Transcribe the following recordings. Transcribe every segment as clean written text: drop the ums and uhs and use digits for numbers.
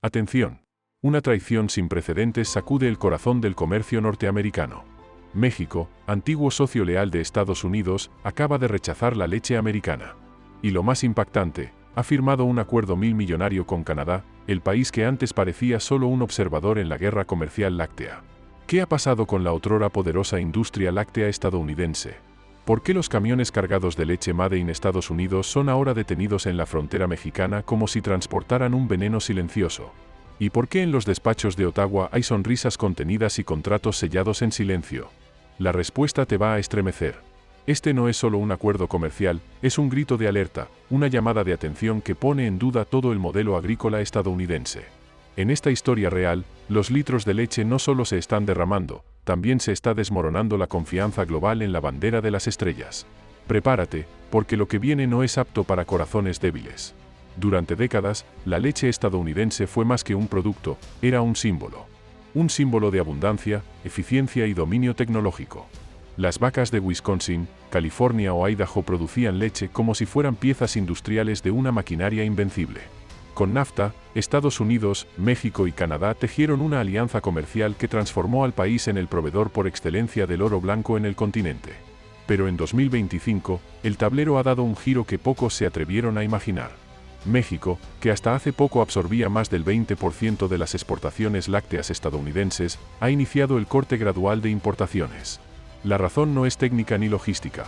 Atención. Una traición sin precedentes sacude el corazón del comercio norteamericano. México, antiguo socio leal de Estados Unidos, acaba de rechazar la leche americana. Y lo más impactante, ha firmado un acuerdo millonario con Canadá, el país que antes parecía solo un observador en la guerra comercial láctea. ¿Qué ha pasado con la otrora poderosa industria láctea estadounidense? ¿Por qué los camiones cargados de leche Made in Estados Unidos son ahora detenidos en la frontera mexicana como si transportaran un veneno silencioso? ¿Y por qué en los despachos de Ottawa hay sonrisas contenidas y contratos sellados en silencio? La respuesta te va a estremecer. Este no es solo un acuerdo comercial, es un grito de alerta, una llamada de atención que pone en duda todo el modelo agrícola estadounidense. En esta historia real, los litros de leche no solo se están derramando, también se está desmoronando la confianza global en la bandera de las estrellas. Prepárate, porque lo que viene no es apto para corazones débiles. Durante décadas, la leche estadounidense fue más que un producto, era un símbolo. Un símbolo de abundancia, eficiencia y dominio tecnológico. Las vacas de Wisconsin, California o Idaho producían leche como si fueran piezas industriales de una maquinaria invencible. Con NAFTA, Estados Unidos, México y Canadá tejieron una alianza comercial que transformó al país en el proveedor por excelencia del oro blanco en el continente. Pero en 2025, el tablero ha dado un giro que pocos se atrevieron a imaginar. México, que hasta hace poco absorbía más del 20% de las exportaciones lácteas estadounidenses, ha iniciado el corte gradual de importaciones. La razón no es técnica ni logística.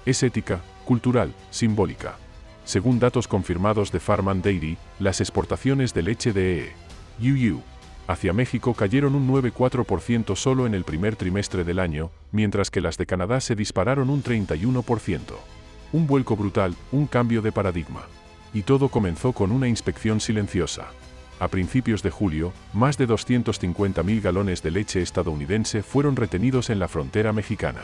Es ética, cultural, simbólica. Según datos confirmados de Farm and Dairy, las exportaciones de leche de EU hacia México cayeron un 9,4% solo en el primer trimestre del año, mientras que las de Canadá se dispararon un 31%. Un vuelco brutal, un cambio de paradigma. Y todo comenzó con una inspección silenciosa. A principios de julio, más de 250.000 galones de leche estadounidense fueron retenidos en la frontera mexicana.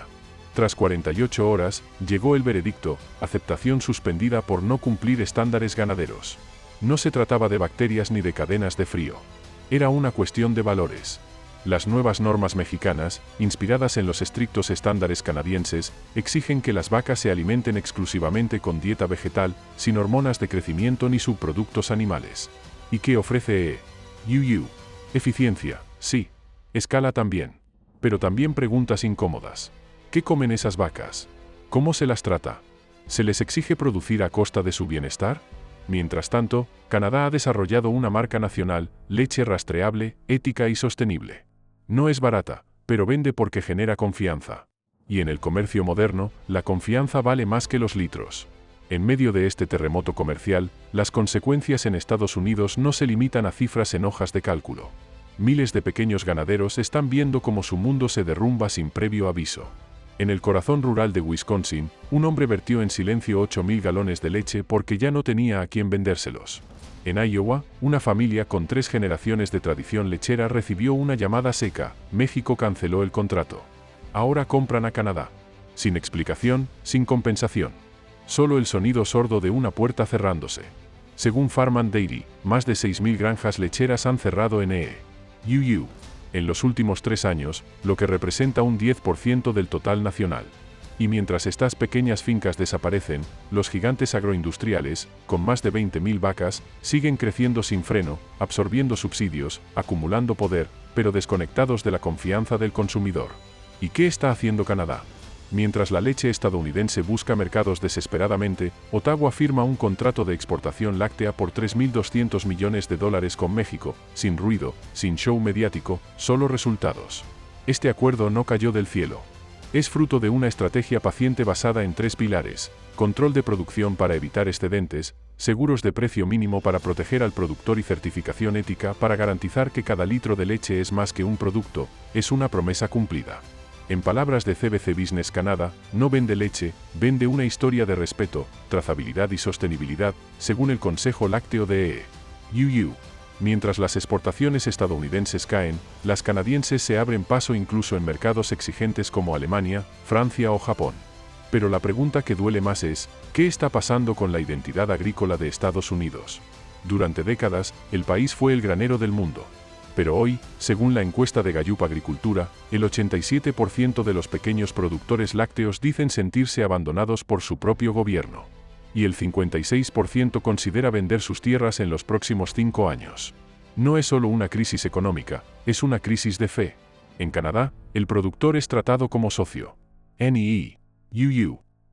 Tras 48 horas, llegó el veredicto, aceptación suspendida por no cumplir estándares ganaderos. No se trataba de bacterias ni de cadenas de frío. Era una cuestión de valores. Las nuevas normas mexicanas, inspiradas en los estrictos estándares canadienses, exigen que las vacas se alimenten exclusivamente con dieta vegetal, sin hormonas de crecimiento ni subproductos animales. ¿Y qué ofrece EU? Eficiencia, sí. Escala también. Pero también preguntas incómodas. ¿Qué comen esas vacas? ¿Cómo se las trata? ¿Se les exige producir a costa de su bienestar? Mientras tanto, Canadá ha desarrollado una marca nacional, leche rastreable, ética y sostenible. No es barata, pero vende porque genera confianza. Y en el comercio moderno, la confianza vale más que los litros. En medio de este terremoto comercial, las consecuencias en Estados Unidos no se limitan a cifras en hojas de cálculo. Miles de pequeños ganaderos están viendo cómo su mundo se derrumba sin previo aviso. En el corazón rural de Wisconsin, un hombre vertió en silencio 8.000 galones de leche porque ya no tenía a quién vendérselos. En Iowa, una familia con 3 generaciones de tradición lechera recibió una llamada seca: México canceló el contrato. Ahora compran a Canadá. Sin explicación, sin compensación. Solo el sonido sordo de una puerta cerrándose. Según Farm and Dairy, más de 6.000 granjas lecheras han cerrado en EU en los últimos 3 años, lo que representa un 10% del total nacional. Y mientras estas pequeñas fincas desaparecen, los gigantes agroindustriales, con más de 20.000 vacas, siguen creciendo sin freno, absorbiendo subsidios, acumulando poder, pero desconectados de la confianza del consumidor. ¿Y qué está haciendo Canadá? Mientras la leche estadounidense busca mercados desesperadamente, Ottawa firma un contrato de exportación láctea por $3.200 millones con México, sin ruido, sin show mediático, solo resultados. Este acuerdo no cayó del cielo. Es fruto de una estrategia paciente basada en 3 pilares: control de producción para evitar excedentes, seguros de precio mínimo para proteger al productor y certificación ética para garantizar que cada litro de leche es más que un producto, es una promesa cumplida. En palabras de CBC Business Canada, no vende leche, vende una historia de respeto, trazabilidad y sostenibilidad, según el Consejo Lácteo de EU. Mientras las exportaciones estadounidenses caen, las canadienses se abren paso incluso en mercados exigentes como Alemania, Francia o Japón. Pero la pregunta que duele más es, ¿qué está pasando con la identidad agrícola de Estados Unidos? Durante décadas, el país fue el granero del mundo. Pero hoy, según la encuesta de Gallup Agricultura, el 87% de los pequeños productores lácteos dicen sentirse abandonados por su propio gobierno. Y el 56% considera vender sus tierras en los próximos 5 años. No es solo una crisis económica, es una crisis de fe. En Canadá, el productor es tratado como socio. NEE,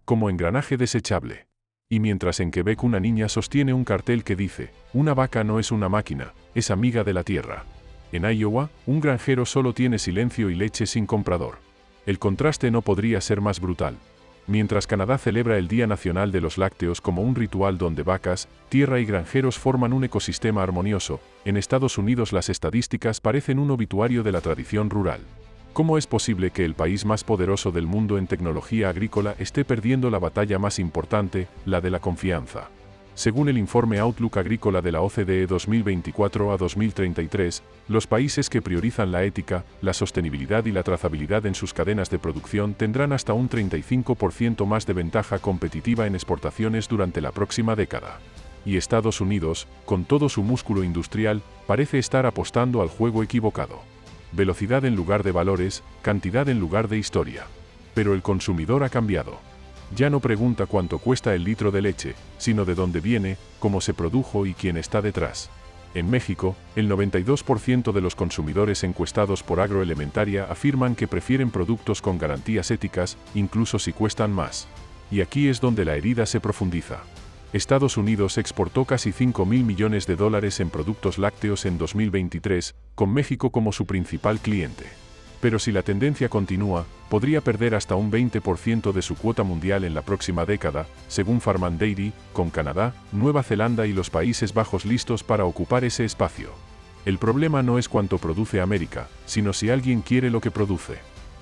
como engranaje desechable. Y mientras en Quebec una niña sostiene un cartel que dice, una vaca no es una máquina, es amiga de la tierra. En Iowa, un granjero solo tiene silencio y leche sin comprador. El contraste no podría ser más brutal. Mientras Canadá celebra el Día Nacional de los Lácteos como un ritual donde vacas, tierra y granjeros forman un ecosistema armonioso, en Estados Unidos las estadísticas parecen un obituario de la tradición rural. ¿Cómo es posible que el país más poderoso del mundo en tecnología agrícola esté perdiendo la batalla más importante, la de la confianza? Según el informe Outlook Agrícola de la OCDE 2024 a 2033, los países que priorizan la ética, la sostenibilidad y la trazabilidad en sus cadenas de producción tendrán hasta un 35% más de ventaja competitiva en exportaciones durante la próxima década. Y Estados Unidos, con todo su músculo industrial, parece estar apostando al juego equivocado. Velocidad en lugar de valores, cantidad en lugar de historia. Pero el consumidor ha cambiado. Ya no pregunta cuánto cuesta el litro de leche, sino de dónde viene, cómo se produjo y quién está detrás. En México, el 92% de los consumidores encuestados por Agroalimentaria afirman que prefieren productos con garantías éticas, incluso si cuestan más. Y aquí es donde la herida se profundiza. Estados Unidos exportó casi $5.000 millones en productos lácteos en 2023, con México como su principal cliente. Pero si la tendencia continúa, podría perder hasta un 20% de su cuota mundial en la próxima década, según Farm and Dairy, con Canadá, Nueva Zelanda y los Países Bajos listos para ocupar ese espacio. El problema no es cuánto produce América, sino si alguien quiere lo que produce.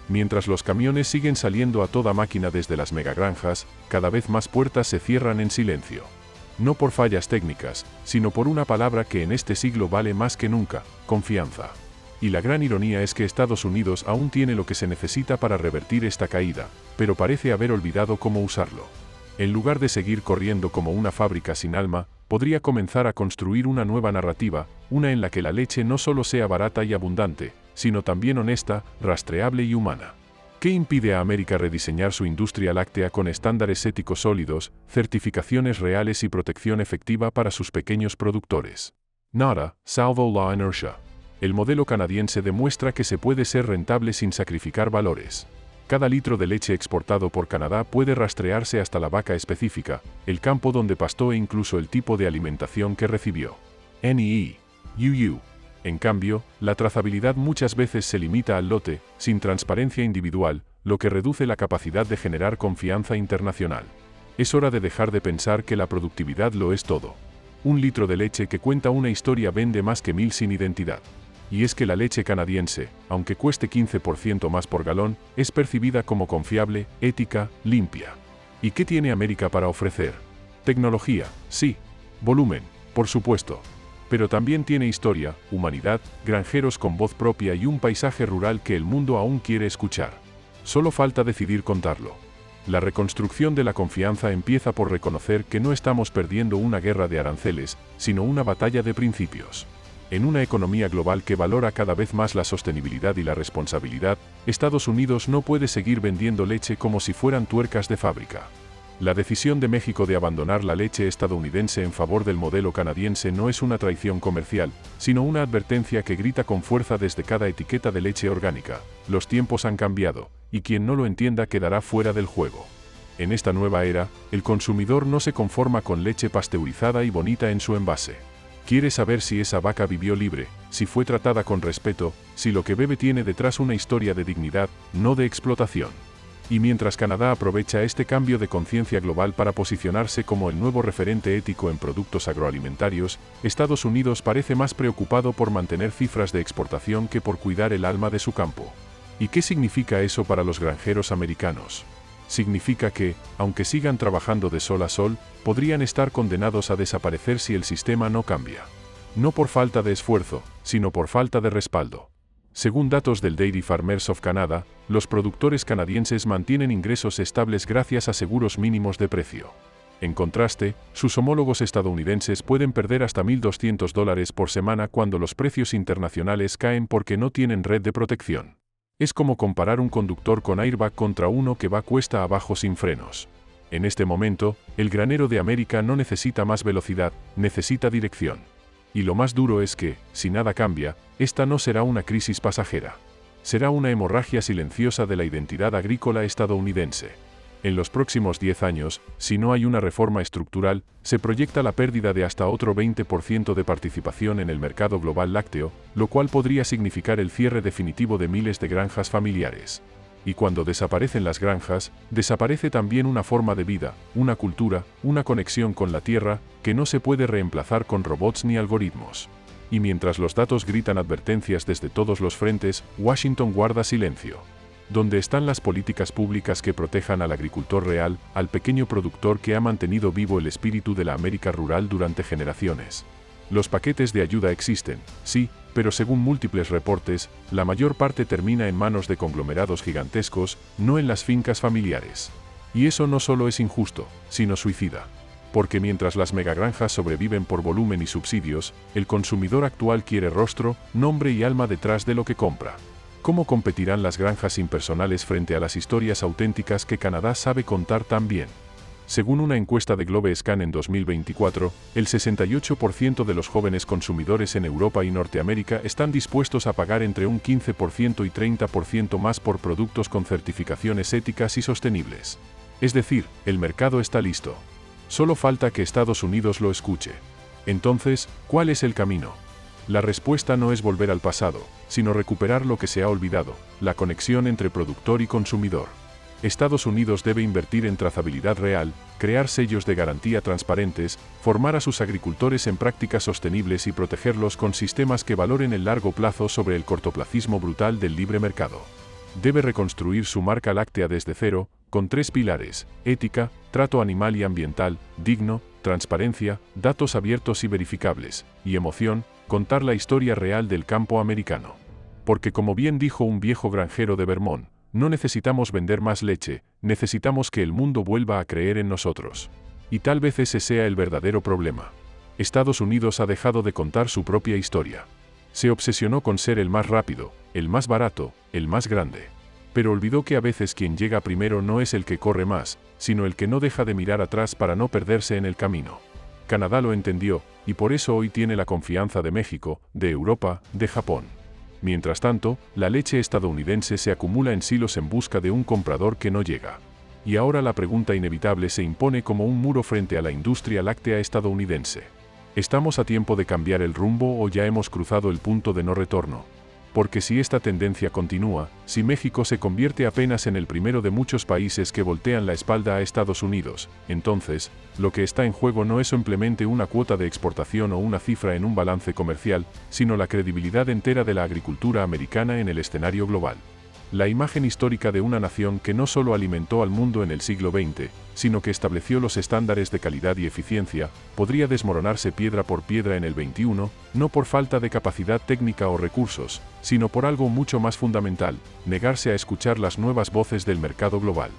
Mientras los camiones siguen saliendo a toda máquina desde las megagranjas, cada vez más puertas se cierran en silencio. No por fallas técnicas, sino por una palabra que en este siglo vale más que nunca: confianza. Y la gran ironía es que Estados Unidos aún tiene lo que se necesita para revertir esta caída, pero parece haber olvidado cómo usarlo. En lugar de seguir corriendo como una fábrica sin alma, podría comenzar a construir una nueva narrativa, una en la que la leche no solo sea barata y abundante, sino también honesta, rastreable y humana. ¿Qué impide a América rediseñar su industria láctea con estándares éticos sólidos, certificaciones reales y protección efectiva para sus pequeños productores? Nada, salvo la inercia. El modelo canadiense demuestra que se puede ser rentable sin sacrificar valores. Cada litro de leche exportado por Canadá puede rastrearse hasta la vaca específica, el campo donde pastó e incluso el tipo de alimentación que recibió. NEE. En cambio, la trazabilidad muchas veces se limita al lote, sin transparencia individual, lo que reduce la capacidad de generar confianza internacional. Es hora de dejar de pensar que la productividad lo es todo. Un litro de leche que cuenta una historia vende más que 1000 sin identidad. Y es que la leche canadiense, aunque cueste 15% más por galón, es percibida como confiable, ética, limpia. ¿Y qué tiene América para ofrecer? Tecnología, sí. Volumen, por supuesto. Pero también tiene historia, humanidad, granjeros con voz propia y un paisaje rural que el mundo aún quiere escuchar. Solo falta decidir contarlo. La reconstrucción de la confianza empieza por reconocer que no estamos perdiendo una guerra de aranceles, sino una batalla de principios. En una economía global que valora cada vez más la sostenibilidad y la responsabilidad, Estados Unidos no puede seguir vendiendo leche como si fueran tuercas de fábrica. La decisión de México de abandonar la leche estadounidense en favor del modelo canadiense no es una traición comercial, sino una advertencia que grita con fuerza desde cada etiqueta de leche orgánica: los tiempos han cambiado, y quien no lo entienda quedará fuera del juego. En esta nueva era, el consumidor no se conforma con leche pasteurizada y bonita en su envase. Quiere saber si esa vaca vivió libre, si fue tratada con respeto, si lo que bebe tiene detrás una historia de dignidad, no de explotación. Y mientras Canadá aprovecha este cambio de conciencia global para posicionarse como el nuevo referente ético en productos agroalimentarios, Estados Unidos parece más preocupado por mantener cifras de exportación que por cuidar el alma de su campo. ¿Y qué significa eso para los granjeros americanos? Significa que, aunque sigan trabajando de sol a sol, podrían estar condenados a desaparecer si el sistema no cambia. No por falta de esfuerzo, sino por falta de respaldo. Según datos del Dairy Farmers of Canada, los productores canadienses mantienen ingresos estables gracias a seguros mínimos de precio. En contraste, sus homólogos estadounidenses pueden perder hasta $1.200 por semana cuando los precios internacionales caen porque no tienen red de protección. Es como comparar un conductor con airbag contra uno que va cuesta abajo sin frenos. En este momento, el granero de América no necesita más velocidad, necesita dirección. Y lo más duro es que, si nada cambia, esta no será una crisis pasajera. Será una hemorragia silenciosa de la identidad agrícola estadounidense. En los próximos 10 años, si no hay una reforma estructural, se proyecta la pérdida de hasta otro 20% de participación en el mercado global lácteo, lo cual podría significar el cierre definitivo de miles de granjas familiares. Y cuando desaparecen las granjas, desaparece también una forma de vida, una cultura, una conexión con la tierra, que no se puede reemplazar con robots ni algoritmos. Y mientras los datos gritan advertencias desde todos los frentes, Washington guarda silencio. ¿Dónde están las políticas públicas que protejan al agricultor real, al pequeño productor que ha mantenido vivo el espíritu de la América rural durante generaciones? Los paquetes de ayuda existen, sí, pero según múltiples reportes, la mayor parte termina en manos de conglomerados gigantescos, no en las fincas familiares. Y eso no solo es injusto, sino suicida. Porque mientras las megagranjas sobreviven por volumen y subsidios, el consumidor actual quiere rostro, nombre y alma detrás de lo que compra. ¿Cómo competirán las granjas impersonales frente a las historias auténticas que Canadá sabe contar tan bien? Según una encuesta de GlobeScan en 2024, el 68% de los jóvenes consumidores en Europa y Norteamérica están dispuestos a pagar entre un 15% y 30% más por productos con certificaciones éticas y sostenibles. Es decir, el mercado está listo. Solo falta que Estados Unidos lo escuche. Entonces, ¿cuál es el camino? La respuesta no es volver al pasado, sino recuperar lo que se ha olvidado, la conexión entre productor y consumidor. Estados Unidos debe invertir en trazabilidad real, crear sellos de garantía transparentes, formar a sus agricultores en prácticas sostenibles y protegerlos con sistemas que valoren el largo plazo sobre el cortoplacismo brutal del libre mercado. Debe reconstruir su marca láctea desde cero, con 3 pilares: ética, trato animal y ambiental, digno, transparencia, datos abiertos y verificables, y emoción, contar la historia real del campo americano. Porque como bien dijo un viejo granjero de Vermont, no necesitamos vender más leche, necesitamos que el mundo vuelva a creer en nosotros. Y tal vez ese sea el verdadero problema. Estados Unidos ha dejado de contar su propia historia. Se obsesionó con ser el más rápido, el más barato, el más grande. Pero olvidó que a veces quien llega primero no es el que corre más, sino el que no deja de mirar atrás para no perderse en el camino. Canadá lo entendió, y por eso hoy tiene la confianza de México, de Europa, de Japón. Mientras tanto, la leche estadounidense se acumula en silos en busca de un comprador que no llega. Y ahora la pregunta inevitable se impone como un muro frente a la industria láctea estadounidense. ¿Estamos a tiempo de cambiar el rumbo o ya hemos cruzado el punto de no retorno? Porque si esta tendencia continúa, si México se convierte apenas en el primero de muchos países que voltean la espalda a Estados Unidos, entonces, lo que está en juego no es simplemente una cuota de exportación o una cifra en un balance comercial, sino la credibilidad entera de la agricultura americana en el escenario global. La imagen histórica de una nación que no solo alimentó al mundo en el siglo XX, sino que estableció los estándares de calidad y eficiencia, podría desmoronarse piedra por piedra en el XXI, no por falta de capacidad técnica o recursos, sino por algo mucho más fundamental: negarse a escuchar las nuevas voces del mercado global.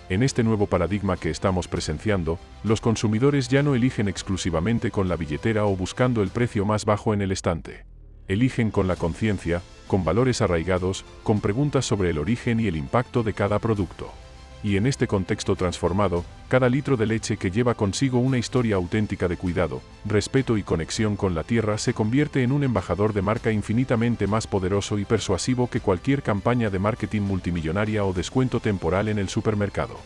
En este nuevo paradigma que estamos presenciando, los consumidores ya no eligen exclusivamente con la billetera o buscando el precio más bajo en el estante. Eligen con la conciencia, con valores arraigados, con preguntas sobre el origen y el impacto de cada producto. Y en este contexto transformado, cada litro de leche que lleva consigo una historia auténtica de cuidado, respeto y conexión con la tierra se convierte en un embajador de marca infinitamente más poderoso y persuasivo que cualquier campaña de marketing multimillonaria o descuento temporal en el supermercado.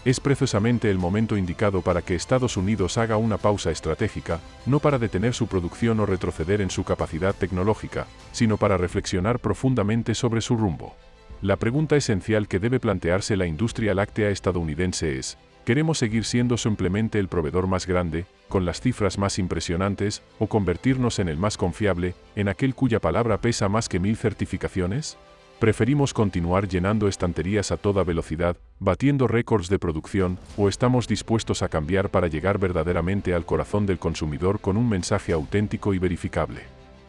Es precisamente el momento indicado para que Estados Unidos haga una pausa estratégica, no para detener su producción o retroceder en su capacidad tecnológica, sino para reflexionar profundamente sobre su rumbo. La pregunta esencial que debe plantearse la industria láctea estadounidense es: ¿queremos seguir siendo simplemente el proveedor más grande, con las cifras más impresionantes, o convertirnos en el más confiable, en aquel cuya palabra pesa más que 1000 certificaciones? ¿Preferimos continuar llenando estanterías a toda velocidad, batiendo récords de producción, o estamos dispuestos a cambiar para llegar verdaderamente al corazón del consumidor con un mensaje auténtico y verificable?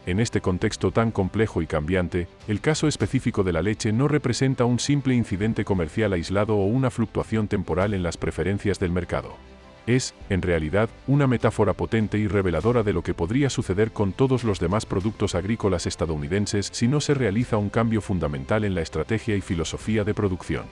En este contexto tan complejo y cambiante, el caso específico de la leche no representa un simple incidente comercial aislado o una fluctuación temporal en las preferencias del mercado. Es, en realidad, una metáfora potente y reveladora de lo que podría suceder con todos los demás productos agrícolas estadounidenses si no se realiza un cambio fundamental en la estrategia y filosofía de producción.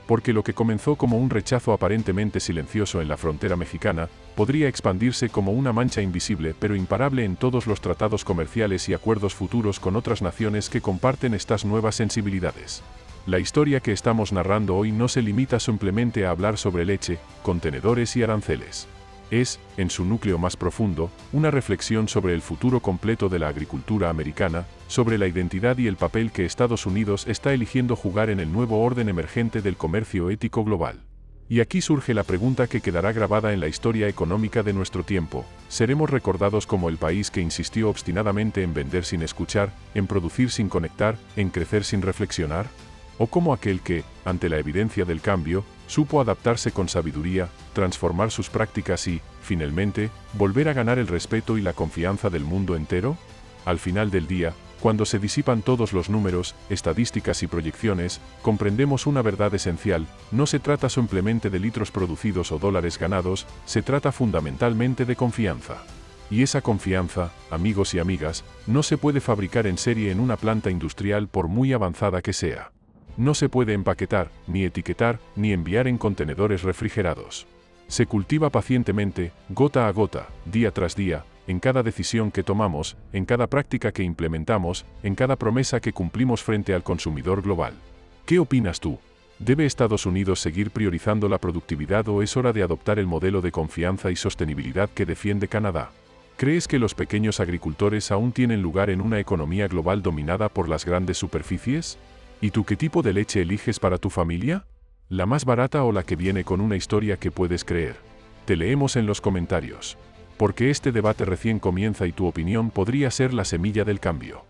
Porque lo que comenzó como un rechazo aparentemente silencioso en la frontera mexicana, podría expandirse como una mancha invisible pero imparable en todos los tratados comerciales y acuerdos futuros con otras naciones que comparten estas nuevas sensibilidades. La historia que estamos narrando hoy no se limita simplemente a hablar sobre leche, contenedores y aranceles. Es, en su núcleo más profundo, una reflexión sobre el futuro completo de la agricultura americana, sobre la identidad y el papel que Estados Unidos está eligiendo jugar en el nuevo orden emergente del comercio ético global. Y aquí surge la pregunta que quedará grabada en la historia económica de nuestro tiempo: ¿seremos recordados como el país que insistió obstinadamente en vender sin escuchar, en producir sin conectar, en crecer sin reflexionar? ¿O como aquel que, ante la evidencia del cambio, supo adaptarse con sabiduría, transformar sus prácticas y, finalmente, volver a ganar el respeto y la confianza del mundo entero? Al final del día, cuando se disipan todos los números, estadísticas y proyecciones, comprendemos una verdad esencial: no se trata simplemente de litros producidos o dólares ganados, se trata fundamentalmente de confianza. Y esa confianza, amigos y amigas, no se puede fabricar en serie en una planta industrial por muy avanzada que sea. No se puede empaquetar, ni etiquetar, ni enviar en contenedores refrigerados. Se cultiva pacientemente, gota a gota, día tras día, en cada decisión que tomamos, en cada práctica que implementamos, en cada promesa que cumplimos frente al consumidor global. ¿Qué opinas tú? ¿Debe Estados Unidos seguir priorizando la productividad o es hora de adoptar el modelo de confianza y sostenibilidad que defiende Canadá? ¿Crees que los pequeños agricultores aún tienen lugar en una economía global dominada por las grandes superficies? ¿Y tú qué tipo de leche eliges para tu familia? ¿La más barata o la que viene con una historia que puedes creer? Te leemos en los comentarios. Porque este debate recién comienza y tu opinión podría ser la semilla del cambio.